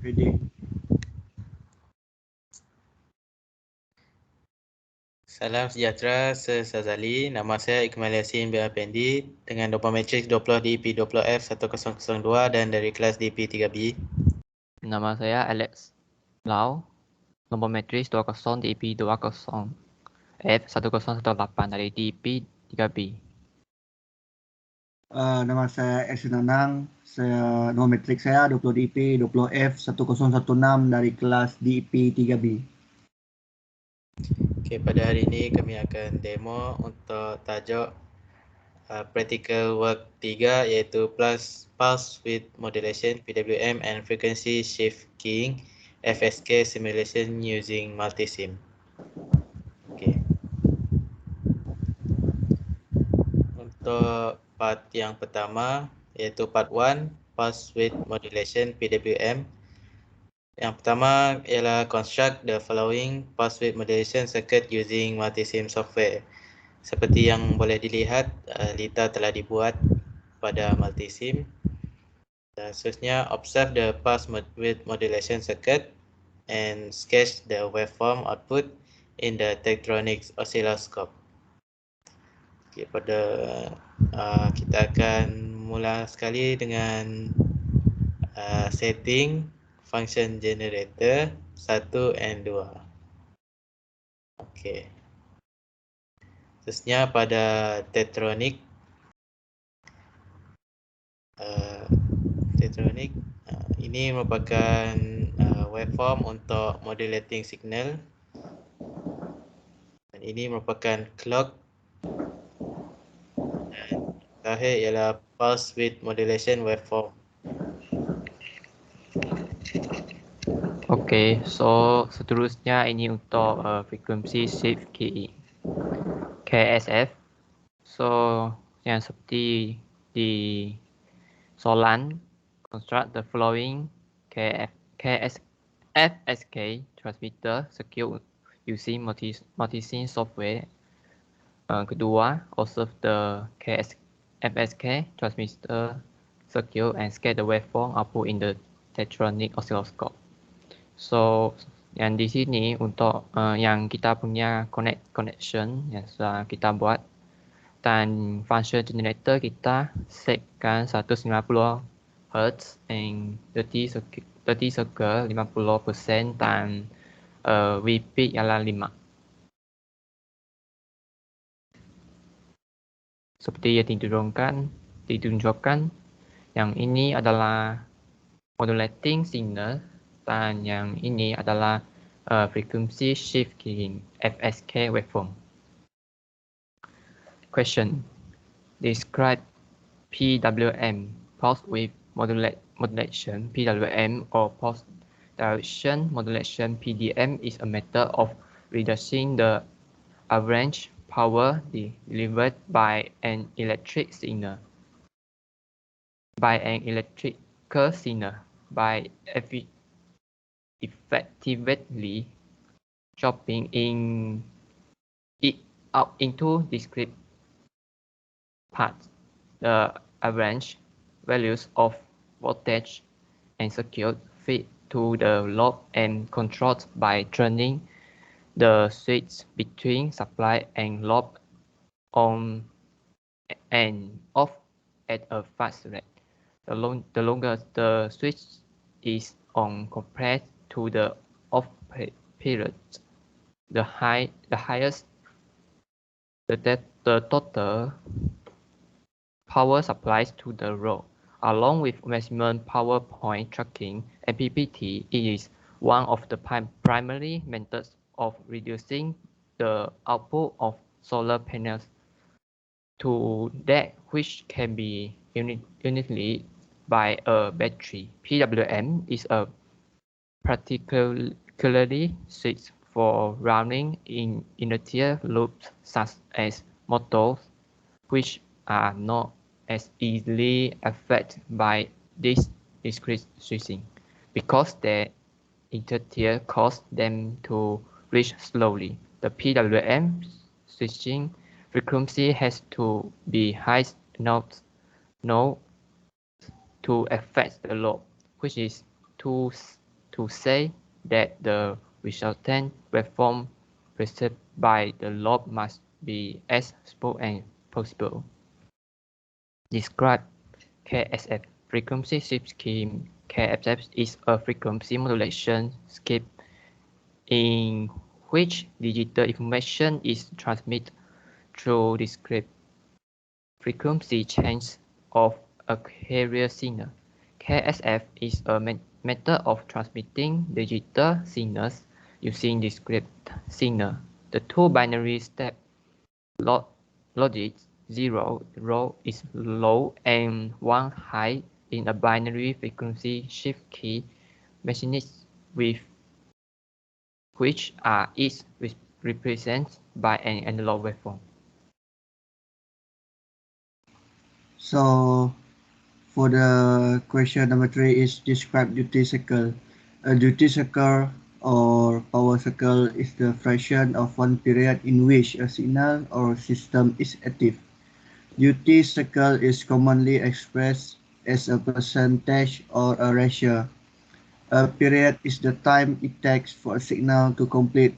Ready. Salam sejahtera, saya Sazali. Nama saya Ikmal Yasin bin Apendi dengan nombor matriks 20 DP 20F 1002 dan dari kelas DP 3B. Nama saya Alex Lau, nombor matriks 20 DP 20 F1018 dari DP 3B. Nama saya Ersin Anang. Nombor metrik saya 20 DP 20F 1016 dari kelas DP 3B. Okey, pada hari ini kami akan demo untuk tajuk practical work 3 iaitu pulse width modulation PWM and frequency shift keying FSK simulation using multisim. Okey. Untuk part yang pertama iaitu part 1 pulse width modulation PWM. Yang pertama ialah construct the following pulse width modulation circuit using multisim software. Seperti yang boleh dilihat, lita telah dibuat pada multisim. Dan seterusnya, observe the pulse width modulation circuit and sketch the waveform output in the Tektronix oscilloscope. Okay, kita akan mula sekali dengan setting function generator 1 and 2. Okey. Seterusnya pada Tektronix ini merupakan waveform untuk modulating signal. Dan ini merupakan clock. Dan terakhir ialah pulse width modulation waveform. Okey, so seterusnya ini untuk frequency shift keying KSF. So yang seperti di soalan, construct the following FSK transmitter circuit using multisim software. Kedua, observe the FSK transmitter circuit and sketch the waveform output in the Tektronix oscilloscope. So yang di sini untuk yang kita punya connection yang sudah kita buat, dan function generator kita setkan 190 Hz and 30 circle 50% dan VP ialah 5. Seperti yang ditunjukkan, yang ini adalah modulating signal dan yang ini adalah frequency shift keying FSK waveform. Question: describe PWM pulse width modulation PWM or pulse direction modulation PDM is a method of reducing the average power delivered by an electrical signal by effectively chopping it out into discrete parts. The average values of voltage and circuit feed to the load and controlled by turning the switch between supply and load on and off at a fast rate. The longer the switch is on compared to the off period, the highest the total power supplies to the load. Along with maximum power point tracking, MPPT is one of the primary methods of reducing the output of solar panels to that which can be uniquely by a battery. PWM is a particularly suited for running in inertial loops such as motors, which are not as easily affected by this discrete switching because their inertia causes them to reach slowly. The PWM switching frequency has to be high enough to affect the load, which is too to say that the resultant waveform perceived by the lobe must be as smooth as possible. Describe KSF frequency shift scheme. KSF is a frequency modulation scheme in which digital information is transmitted through discrete frequency change of a carrier signal. KSF is a method of transmitting digital signals using discrete signal. The two binary step logic 0 is low and 1 high in a binary frequency shift key mechanics with which are each represented by an analog waveform. So for the question number 3 is describe duty cycle. A duty cycle or power cycle is the fraction of one period in which a signal or system is active. Duty cycle is commonly expressed as a percentage or a ratio. A period is the time it takes for a signal to complete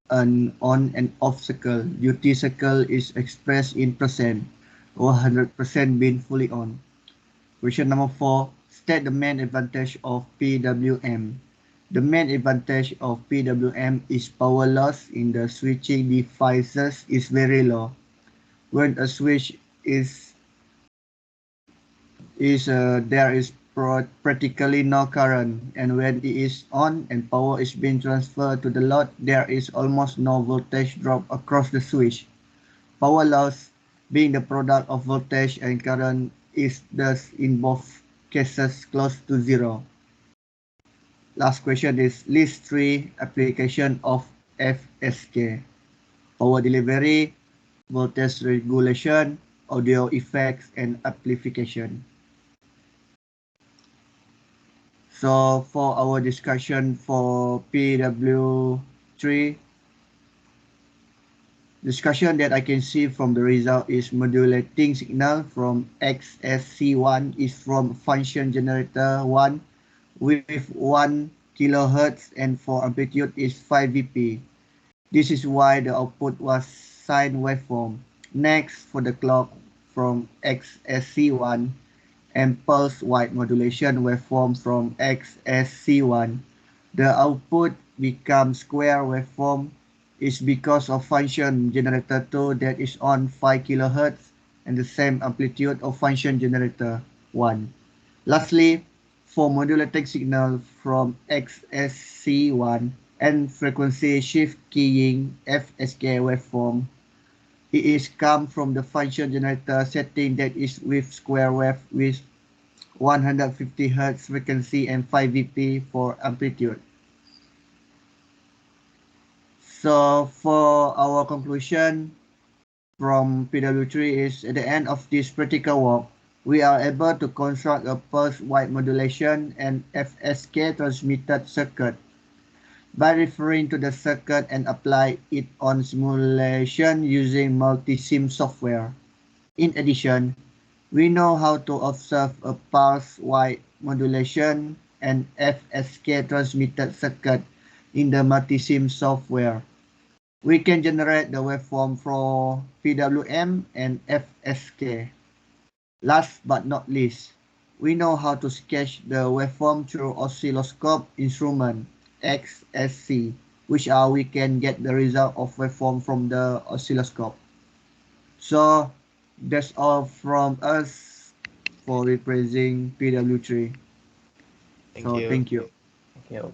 an on and off cycle. Duty cycle is expressed in percent, 100% being fully on. Question number 4. State the main advantage of PWM. The main advantage of PWM is power loss in the switching devices is very low. When a switch there is practically no current, and when it is on and power is being transferred to the load, there is almost no voltage drop across the switch. Power loss, being the product of voltage and current, is thus in both cases close to zero. Last question is list 3 application of FSK. Power delivery, voltage regulation, audio effects, and amplification. So for our discussion for PW3, discussion that I can see from the result is modulating signal from XSC1 is from function generator 1 with 1 kHz and for amplitude is 5 Vp. This is why the output was sine waveform. Next, for the clock from XSC1 and pulse width modulation waveform from XSC1, the output becomes square waveform is because of function generator 2 that is on 5 kHz and the same amplitude of function generator 1. Lastly, for modulating signal from XSC1 and frequency shift keying FSK waveform, it is come from the function generator setting that is with square wave with 150 Hz frequency and 5 Vp for amplitude. So for our conclusion from PW3 is at the end of this practical work, we are able to construct a pulse width modulation and FSK transmitted circuit by referring to the circuit and apply it on simulation using multi-sim software. In addition, we know how to observe a pulse width modulation and FSK transmitted circuit in the multi-sim software. We can generate the waveform for PWM and FSK. Last but not least, we know how to sketch the waveform through oscilloscope instrument XSC, which we can get the result of waveform from the oscilloscope. So that's all from us for representing PW3. Thank So you. thank you. Thank you.